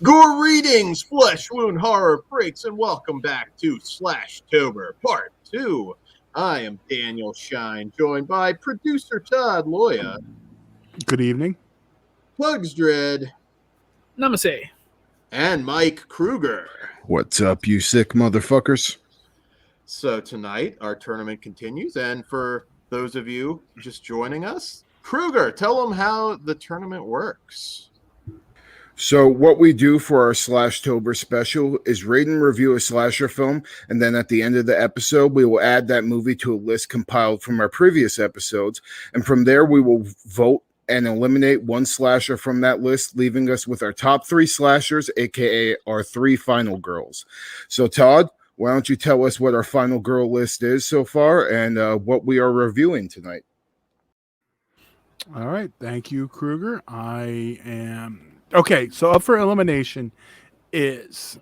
Greetings, flesh wound horror freaks, and welcome back to SLASHTOBER Part 2. I am Daniel Shine, joined by producer Todd Loya, Good evening. Pugs Dread, Namaste. and Mike Kruger. What's up, you sick motherfuckers? So tonight, our tournament continues, and for those of you just joining us, Kruger, tell them how the tournament works. So what we do for our Slashtober special is rate and review a slasher film, and then at the end of the episode, we will add that movie to a list compiled from our previous episodes, and from there, we will vote and eliminate one slasher from that list, leaving us with our top three slashers, aka our three final girls. So Todd, why don't you tell us what our final girl list is so far and what we are reviewing tonight? All right. Thank you, Kruger. Okay, so up for elimination is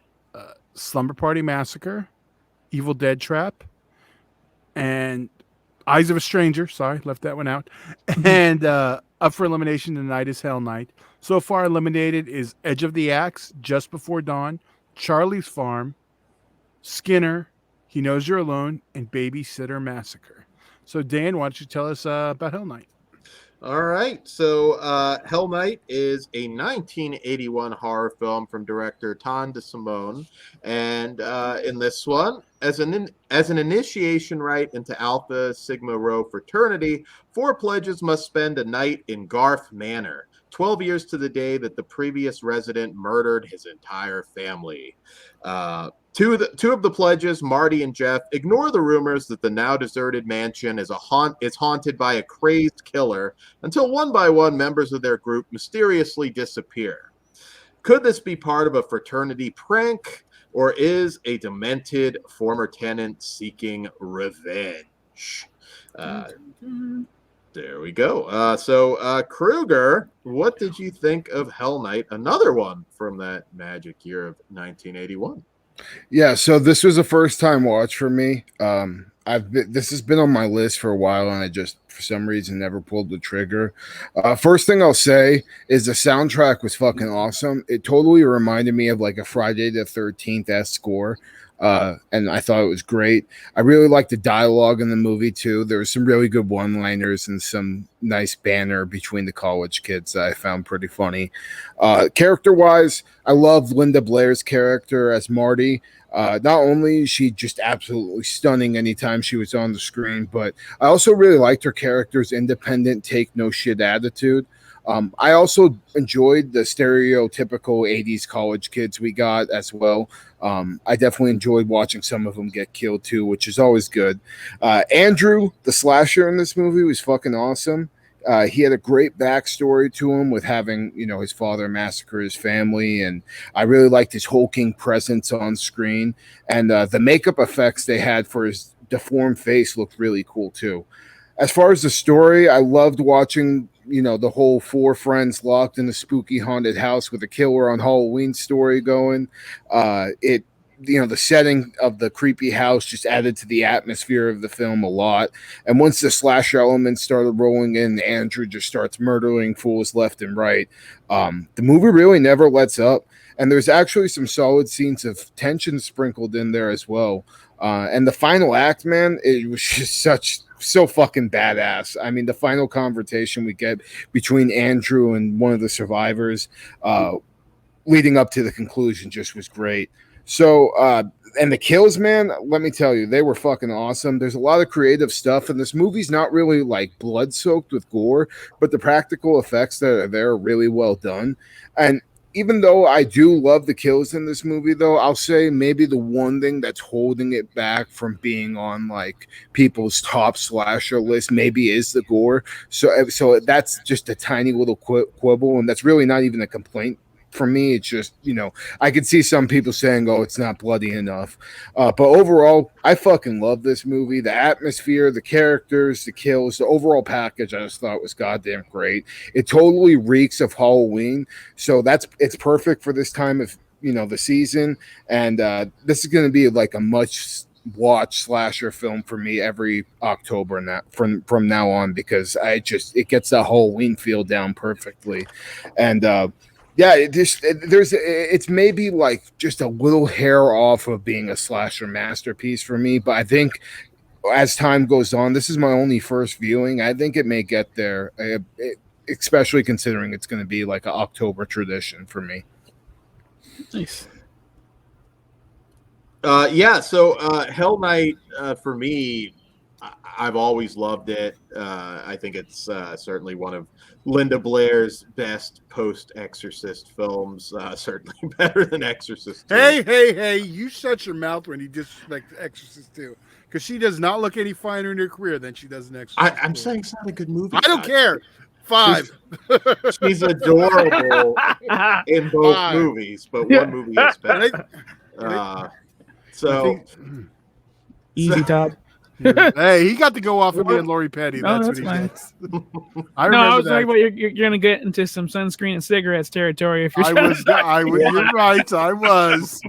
Slumber Party Massacre, Evil Dead Trap, and Eyes of a Stranger. Sorry, left that one out. And up for elimination, The Night is Hell Night. So far eliminated is Edge of the Axe, Just Before Dawn, Charlie's Farm, Skinner, He Knows You're Alone, and Babysitter Massacre. So Dan, why don't you tell us about Hell Night? All right, so Hell Night is a 1981 horror film from director Tan de Simone, and in this one, as an initiation rite into Alpha Sigma Rho fraternity, 4 pledges must spend a night in Garth Manor, 12 years to the day that the previous resident murdered his entire family. Two of the pledges, Marty and Jeff, ignore the rumors that the now deserted mansion is haunted by a crazed killer until one by one members of their group mysteriously disappear. Could this be part of a fraternity prank, or is a demented former tenant seeking revenge? There we go. So Kruger, what did you think of Hell Night? Another one from that magic year of 1981. Yeah, so this was a first time watch for me. This has been on my list for a while, and I just for some reason never pulled the trigger. First thing I'll say is the soundtrack was fucking awesome. It totally reminded me of like a Friday the 13th score. And I thought it was great. I really liked the dialogue in the movie too. There was some really good one-liners and some nice banter between the college kids that I found pretty funny. Character-wise, I love Linda Blair's character as Marty. Not only is she just absolutely stunning anytime she was on the screen, but I also really liked her character's independent, take no shit attitude. I also enjoyed the stereotypical 80s college kids we got as well. I definitely enjoyed watching some of them get killed too, which is always good. Andrew, the slasher in this movie, was fucking awesome. He had a great backstory to him with having, his father massacre his family. And I really liked his hulking presence on screen. And the makeup effects they had for his deformed face looked really cool too. As far as the story, I loved watching, the whole 4 friends locked in a spooky haunted house with a killer on Halloween story going. The setting of the creepy house just added to the atmosphere of the film a lot. And once the slasher elements started rolling in, Andrew just starts murdering fools left and right. The movie really never lets up. And there's actually some solid scenes of tension sprinkled in there as well. And the final act, man, it was just so fucking badass. I mean, the final confrontation we get between Andrew and one of the survivors leading up to the conclusion just was great. So, and the kills, man, let me tell you, they were fucking awesome. There's a lot of creative stuff, and this movie's not really like blood soaked with gore, but the practical effects that are there are really well done. And even though I do love the kills in this movie, though, I'll say maybe the one thing that's holding it back from being on like people's top slasher list maybe is the gore. So that's just a tiny little quibble, and that's really not even a complaint. For me, it's just, I could see some people saying, oh, it's not bloody enough. But overall, I fucking love this movie. The atmosphere, the characters, the kills, the overall package, I just thought was goddamn great. It totally reeks of Halloween. So it's perfect for this time of, the season. And this is going to be like a much watch slasher film for me every October and that from now on, because it gets that Halloween feel down perfectly. And, Yeah, it's maybe like just a little hair off of being a slasher masterpiece for me, but I think as time goes on, this is my only first viewing. I think it may get there, especially considering it's going to be like an October tradition for me. Nice. So Hell Night, for me, I've always loved it. I think it's certainly one of Linda Blair's best post-Exorcist films. Certainly better than Exorcist 2. Hey! You shut your mouth when you disrespect Exorcist 2, because she does not look any finer in her career than she does in Exorcist. I'm saying it's not a good movie. I don't care. 5. She's adorable in both movies, but one movie is better. Easy top. Hey, he got to go off of me and Lori Petty. That's what he nice. I remember I was that. talking about you're going to get into some sunscreen and cigarettes territory if you're. You're right. I was.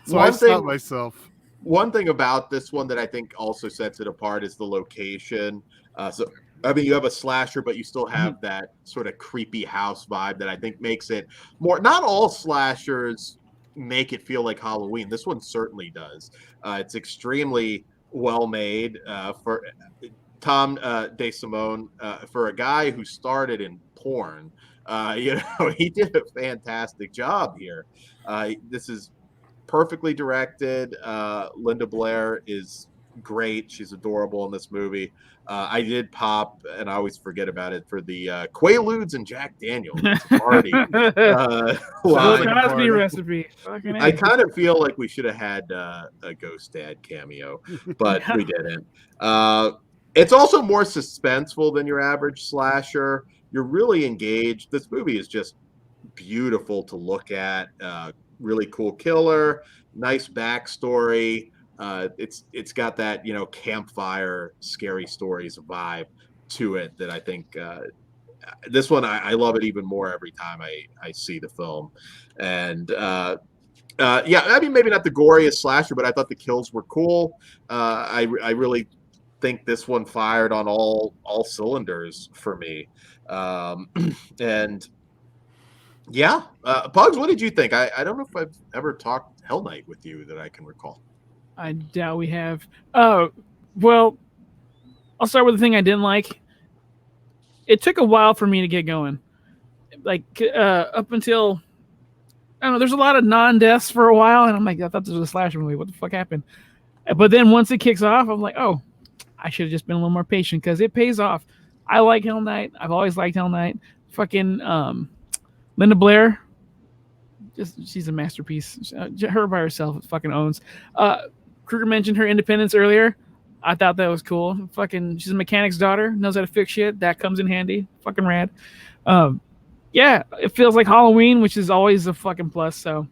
So I stopped myself. One thing about this one that I think also sets it apart is the location. You have a slasher, but you still have that sort of creepy house vibe that I think makes it more. Not all slashers make it feel like Halloween. This one certainly does. It's extremely well made for Tom DeSimone, for a guy who started in porn. He did a fantastic job here. This is perfectly directed. Linda Blair is great. She's adorable in this movie. I did pop, and I always forget about it, for the Quaaludes and Jack Daniels party. Cosby recipe. I kind of feel like we should have had a Ghost Dad cameo, but we didn't. It's also more suspenseful than your average slasher. You're really engaged. This movie is just beautiful to look at. Really cool killer, nice backstory. It's got that campfire scary stories vibe to it that I think this one I love it even more every time I see the film. And maybe not the goriest slasher, but I thought the kills were cool. I really think this one fired on all cylinders for me. Pugs, what did you think? I don't know if I've ever talked Hell Night with you that I can recall. I doubt we have. Well, I'll start with the thing I didn't like. It took a while for me to get going. Like, up until, I don't know, there's a lot of non-deaths for a while, and I'm like, I thought this was a slasher movie. What the fuck happened? But then once it kicks off, I'm like, oh, I should have just been a little more patient, because it pays off. I like Hell Night. I've always liked Hell Night. Fucking Linda Blair, she's a masterpiece. Her by herself fucking owns. Kruger mentioned her independence earlier. I thought that was cool. Fucking, she's a mechanic's daughter, knows how to fix shit. That comes in handy. Fucking rad. It feels like Halloween, which is always a fucking plus. So,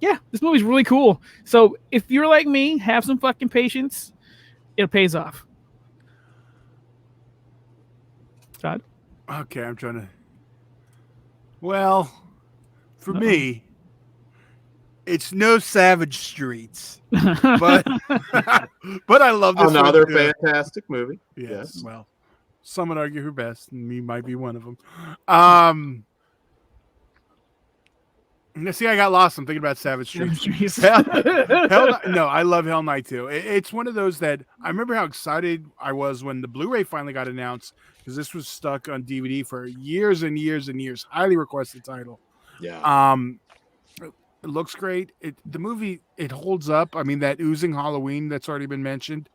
yeah, this movie's really cool. So, if you're like me, have some fucking patience. It pays off. Todd? Okay, I'm trying to. Well, for me, it's no Savage Streets, but but I love this. Another fantastic movie. Yes. Well, some would argue her best, and me might be one of them. See, I got lost. I'm thinking about Savage Streets. No, I love Hell Night too. It's one of those that I remember how excited I was when the Blu-ray finally got announced, because this was stuck on DVD for years and years and years. Highly requested title. Yeah. It looks great. The movie, it holds up. I mean, that oozing Halloween that's already been mentioned.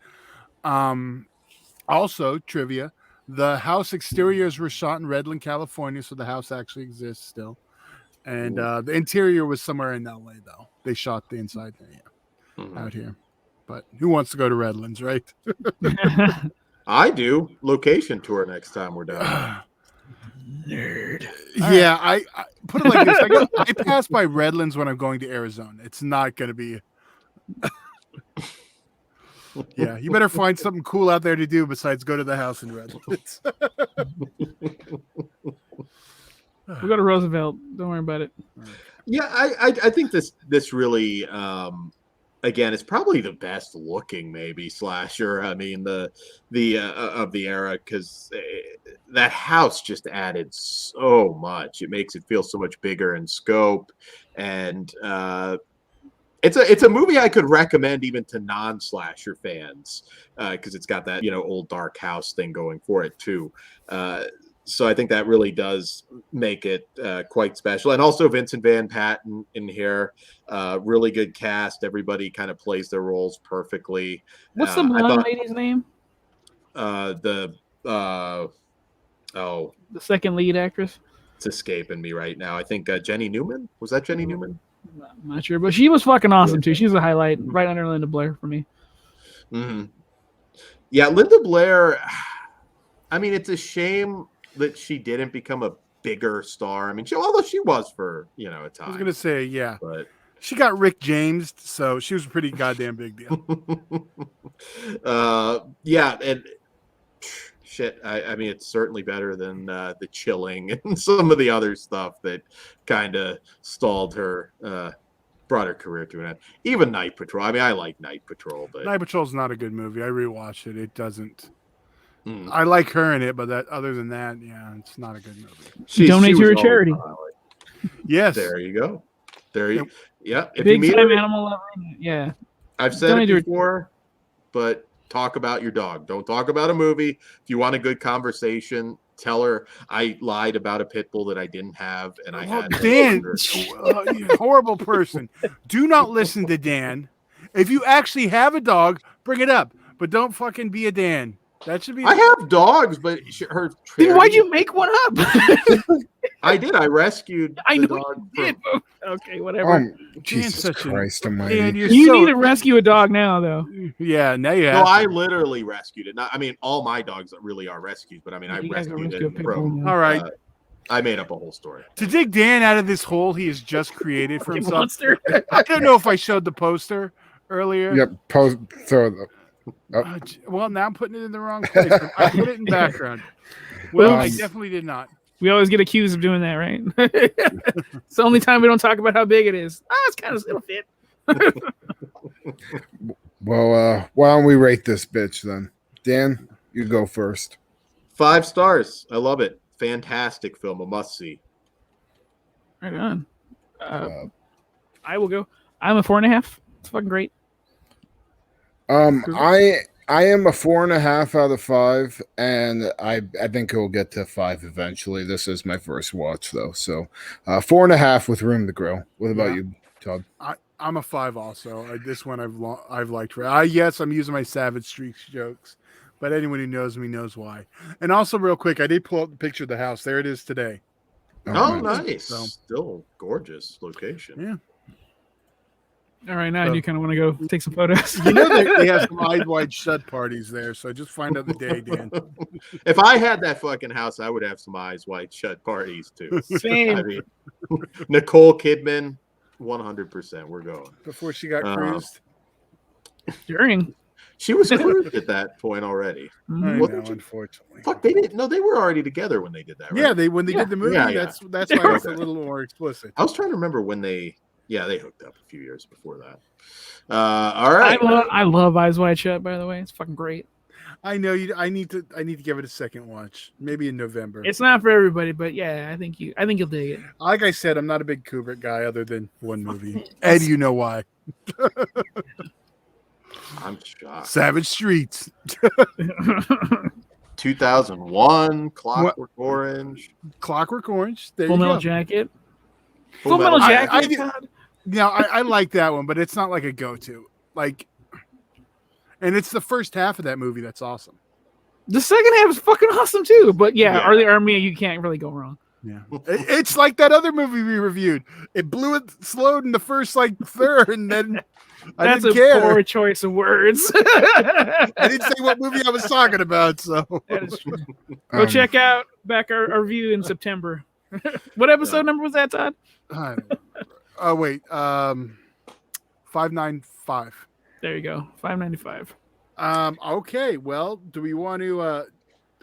Also, trivia: the house exteriors were shot in Redland, California, so the house actually exists still. And the interior was somewhere in LA, though. They shot the inside there, out here. But who wants to go to Redlands, right? I do. Location tour next time we're done. Nerd. Yeah, I put it like this. I pass by Redlands when I'm going to Arizona. It's not going to be... Yeah, you better find something cool out there to do besides go to the house in Redlands. We'll go to Roosevelt. Don't worry about it. Yeah, I think this really, again, it's probably the best looking maybe slasher. I mean, the of the era, because that house just added so much. It makes it feel so much bigger in scope, and it's a movie I could recommend even to non-slasher fans because it's got that old dark house thing going for it too. So I think that really does make it quite special. And also Vincent Van Patten in here, really good cast. Everybody kind of plays their roles perfectly. What's the blonde lady's name? The second lead actress. It's escaping me right now. I think Jenny Newman. Was that Jenny Newman? I'm not sure, but she was fucking awesome too. She's a highlight right under Linda Blair for me. Mm-hmm. Yeah, Linda Blair. I mean, it's a shame that she didn't become a bigger star. I mean, although she was for a time. I was gonna say, yeah, but she got Rick James, so she was a pretty goddamn big deal. Yeah, and shit. I mean, it's certainly better than The Chilling and some of the other stuff that kind of stalled her. Brought her career to an end. Even Night Patrol. I mean, I like Night Patrol, but Night Patrol's not a good movie. I rewatched it. It doesn't. I like her in it, but other than that, yeah, it's not a good movie. Donate to her charity. Yes. There you go. Yeah. If Big you meet time her, animal lover. Yeah. I've said it before, but talk about your dog. Don't talk about a movie. If you want a good conversation, tell her I lied about a pit bull that I didn't have, and I had. Dan, horrible person. Do not listen to Dan. If you actually have a dog, bring it up, but don't fucking be a Dan. That should be. I have dogs, but her. Then why'd you make one up? I did. I rescued. I know dog you did. Okay, whatever. Jesus Christ Almighty! Dan, you need to rescue a dog now, though. Yeah, now you have. No, I literally rescued it. I mean, all my dogs really are rescues, but I mean, I rescued it from. All right. I made up a whole story. To dig Dan out of this hole he has just created for himself. Monster. I don't know if I showed the poster earlier. Yep. Well, now I'm putting it in the wrong place. I put it in background. Well, I definitely did not. We always get accused of doing that, right? It's the only time we don't talk about how big it is. It's kind of it'll fit. Well, why don't we rate this bitch then? Dan, you go first. 5 stars. I love it. Fantastic film. A must see. Right on. I will go. I'm a 4.5. It's fucking great. I am a 4.5 out of 5, and I think it will get to 5 eventually. This is my first watch though, so 4.5 with room to grow. What about you, Todd? I'm a 5 also. This one I've liked. Yes, I'm using my Savage Streaks jokes, but anyone who knows me knows why. And also, real quick, I did pull up the picture of the house. There it is today. Oh, nice. So, still gorgeous location. Yeah. All right, now I do kind of want to go take some photos. You know they have some eyes wide shut parties there, so just find out the day, Dan. If I had that fucking house, I would have some eyes wide shut parties too. Same. I mean, Nicole Kidman, 100%. We're going. Before she got cruised? During. She was cruised at that point already. I know, unfortunately. Fuck, they didn't. No, they were already together when they did that, right? Yeah, when they did the movie, that's why it's a little more explicit. I was trying to remember when they hooked up a few years before that. All right. I love Eyes Wide Shut, by the way. It's fucking great. I know you. I need to give it a second watch, maybe in November. It's not for everybody, but yeah, I think you'll dig it. Like I said, I'm not a big Kubrick guy, other than one movie, and you know why. I'm shocked. Savage Streets. 2001, Clockwork Orange. Clockwork Orange. Full Metal Jacket. Full Metal Jacket. I like that one, but it's not like a go-to. Like, and it's the first half of that movie that's awesome. The second half is fucking awesome too. But yeah. Early Army, you can't really go wrong. Yeah, it's like that other movie we reviewed. It blew it slowed in the first third, and then that's a poor choice of words. I didn't say what movie I was talking about, so that is true. Go check out our review in September. What episode number was that, Todd? Oh wait, 595. There you go, 595. Okay, well, do we want to?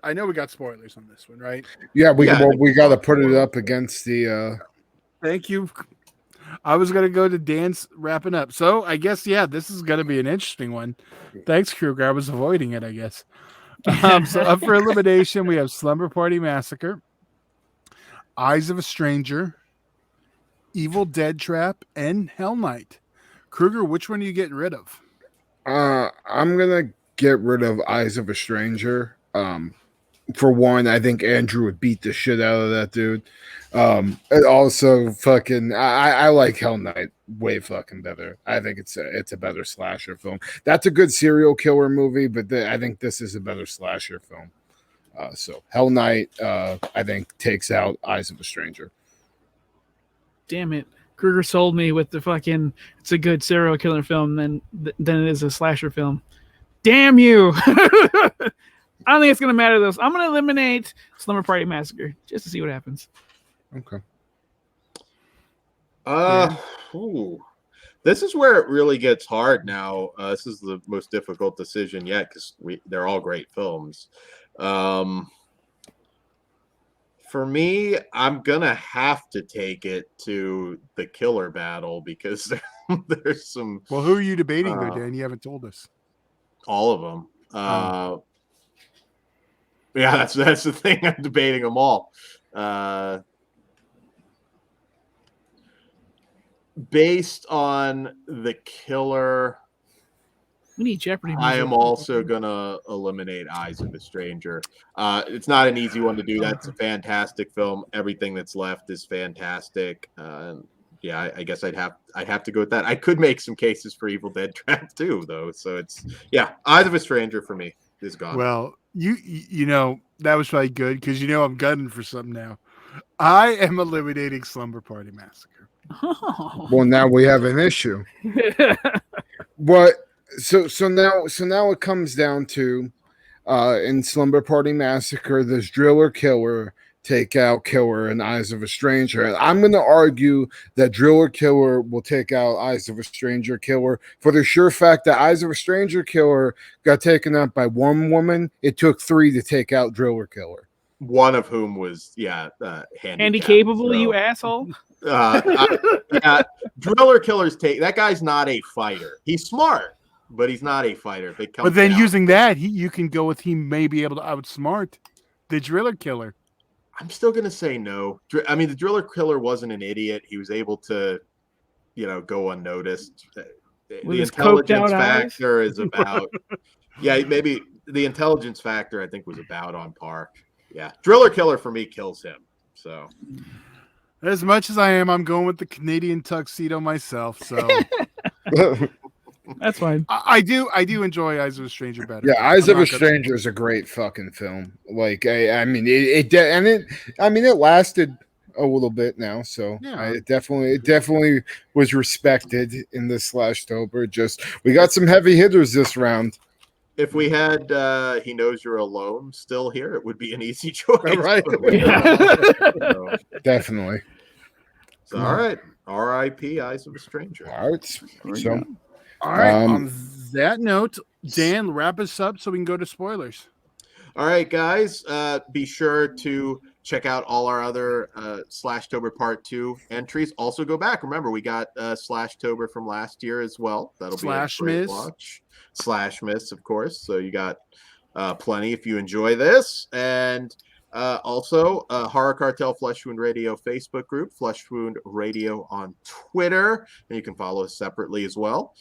I know we got spoilers on this one, right? Yeah, we got to put it up against the. Thank you. I was gonna go to Dan's wrapping up, so I guess this is gonna be an interesting one. Thanks, Kruger. I was avoiding it, I guess. So up for elimination, we have Slumber Party Massacre, Eyes of a Stranger, Evil Dead Trap, and Hell Night. Kruger, which one are you getting rid of? I'm gonna get rid of Eyes of a Stranger. For one, I think Andrew would beat the shit out of that dude. And also, fucking, I like Hell Night way fucking better. I think it's a better slasher film. That's a good serial killer movie, but I think this is a better slasher film. So Hell Night, I think, takes out Eyes of a Stranger. Damn it. Kruger sold me with the fucking it's a good serial killer film than it is a slasher film. Damn you. I don't think it's gonna matter though. So I'm gonna eliminate Slumber Party Massacre just to see what happens. Okay. Ooh. This is where it really gets hard now. This is the most difficult decision yet because they're all great films. For me, I'm gonna have to take it to the killer battle because there's some. Well, who are you debating though, Dan? You haven't told us. All of them. Yeah, that's the thing. I'm debating them all. Based on the killer, We need Jeopardy I music. am also gonna eliminate Eyes of a Stranger. It's not an easy one to do. That's a fantastic film. Everything that's left is fantastic. Yeah, I guess I'd have to go with that. I could make some cases for Evil Dead Trap too, though. So it's Eyes of a Stranger for me is gone. Well, you know that was probably good because I'm gunning for something now. I am eliminating Slumber Party Massacre. Oh. Well, now we have an issue. What? So now it comes down to in Slumber Party Massacre, there's Driller Killer, take out Killer, and Eyes of a Stranger. I'm going to argue that Driller Killer will take out Eyes of a Stranger Killer for the sure fact that Eyes of a Stranger Killer got taken out by one woman. It took 3 to take out Driller Killer. One of whom was handy-capable, so. You asshole. Driller Killer's that guy's not a fighter. He's smart, but he's not a fighter. But then using that, you can go with he may be able to outsmart the Driller Killer. I'm still gonna say no. I mean, the Driller Killer wasn't an idiot. He was able to, go unnoticed. The intelligence factor is about. Maybe the intelligence factor I think was about on par. Yeah, Driller Killer for me kills him. So, as much as I'm going with the Canadian tuxedo myself. So that's fine. I do enjoy Eyes of a Stranger better. Yeah, Eyes of a Stranger is a great fucking film. Like it lasted a little bit now, so it definitely was respected in the SLASHTOBER. Just we got some heavy hitters this round. If we had He Knows You're Alone still here, it would be an easy choice. Right. So, definitely. So, all right. R.I.P. Eyes of a Stranger. All right. So, all right. On that note, Dan, wrap us up so we can go to spoilers. All right, guys. Be sure to check out all our other SLASHTOBER Part 2 entries. Also, go back. Remember, we got SLASHTOBER from last year as well. That'll be a great watch. /Miss, of course. So you got plenty if you enjoy this. And also Horror Cartel Flesh Wound Radio Facebook group, Flesh Wound Radio on Twitter, and you can follow us separately as well.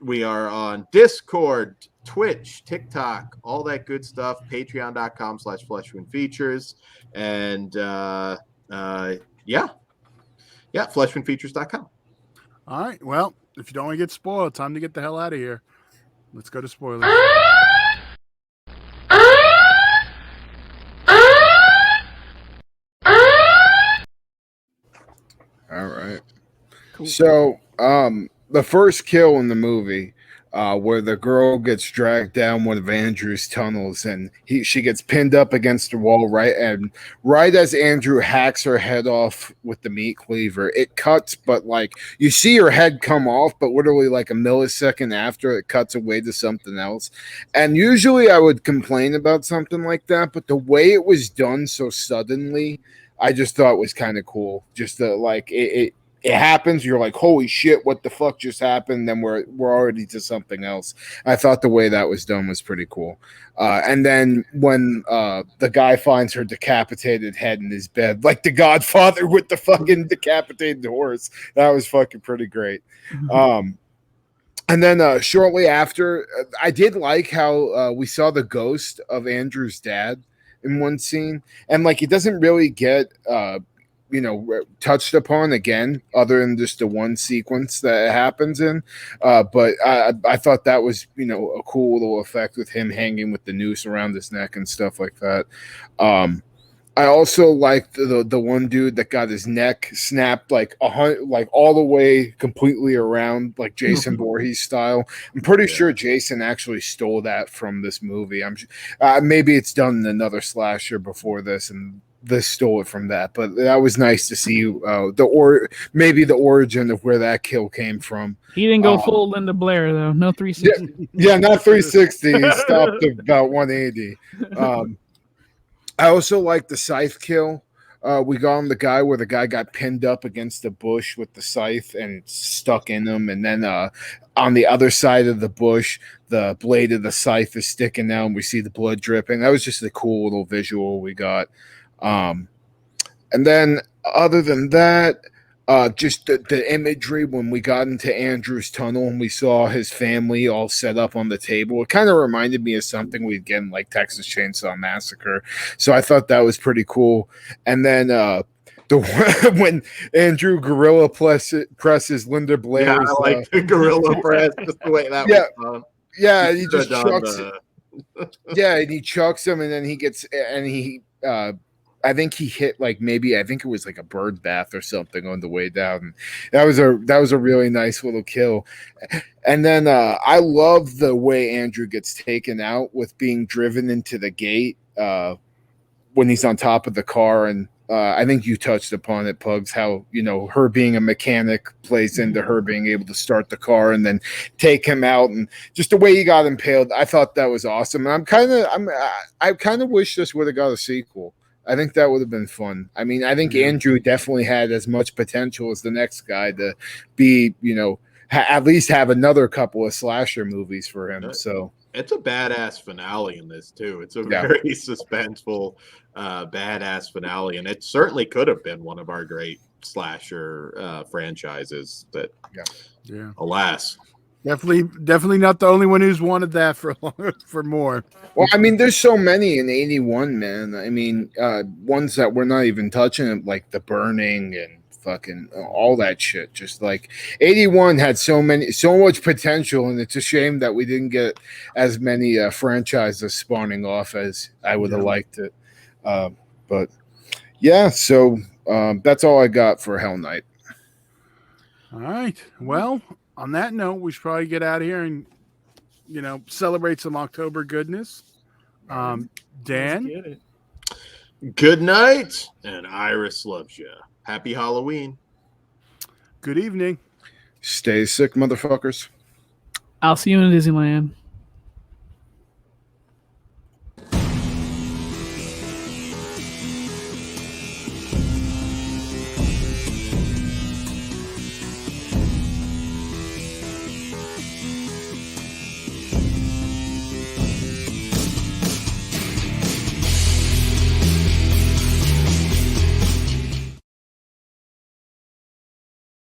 We are on Discord, Twitch, TikTok, all that good stuff. Patreon.com/FleshWoundFeatures. And FleshWoundFeatures.com. All right. Well, if you don't want to get spoiled, time to get the hell out of here. Let's go to spoilers. All right. Cool. So, the first kill in the movie, where the girl gets dragged down one of Andrew's tunnels, and she gets pinned up against the wall, right as Andrew hacks her head off with the meat cleaver, it cuts, but like you see her head come off, but literally like a millisecond after, it cuts away to something else. And usually I would complain about something like that, but the way it was done so suddenly, I just thought was kind of cool. Just like it it happens, you're like, holy shit, what the fuck just happened? Then we're already to something else. I thought the way that was done was pretty cool. And then when the guy finds her decapitated head in his bed, like the Godfather with the fucking decapitated horse, that was fucking pretty great. And then shortly after, I did like how we saw the ghost of Andrew's dad in one scene, and like it doesn't really get touched upon again, other than just the one sequence that it happens in. But I thought that was a cool little effect with him hanging with the noose around his neck and stuff like that. I also liked the one dude that got his neck snapped like all the way completely around, like Jason Voorhees style. I'm pretty sure Jason actually stole that from this movie. Maybe it's done in another slasher before this, and this stole it from that. But that was nice to see maybe the origin of where that kill came from. He didn't go full Linda Blair though. No 360. Yeah, not 360. He stopped at about 180. I also like the Scythe Kill. We got on the guy where the guy got pinned up against a bush with the scythe and it's stuck in him. And then on the other side of the bush, the blade of the scythe is sticking out and we see the blood dripping. That was just a cool little visual we got. And then other than that, just the imagery when we got into Andrew's tunnel and we saw his family all set up on the table, it kind of reminded me of something we'd get in like Texas Chainsaw Massacre. So I thought that was pretty cool. And then when Andrew gorilla presses Linda Blair's, I like the gorilla press, just the way that was done. Yeah, he just chucks and he chucks him, and then I think he hit I think it was like a bird bath or something on the way down. That was a really nice little kill. And then I love the way Andrew gets taken out with being driven into the gate when he's on top of the car. And I think you touched upon it, Pugs, how her being a mechanic plays into her being able to start the car and then take him out, and just the way he got impaled. I thought that was awesome. And I kind of wish this would have got a sequel. I think that would have been fun. I mean, I think Andrew definitely had as much potential as the next guy to be, at least have another couple of slasher movies for him. So it's a badass finale in this too. It's a very suspenseful, badass finale, and it certainly could have been one of our great slasher franchises. But alas. Definitely not the only one who's wanted that for more. Well, I mean, there's so many in 81, man. I mean, ones that we're not even touching, like The Burning and fucking all that shit. Just like 81 had so much potential, and it's a shame that we didn't get as many franchises spawning off as I would have liked it. But yeah, so that's all I got for Hell Night. All right. Well, on that note, we should probably get out of here and, celebrate some October goodness. Dan? Good night, and Iris loves you. Happy Halloween. Good evening. Stay sick, motherfuckers. I'll see you in Disneyland.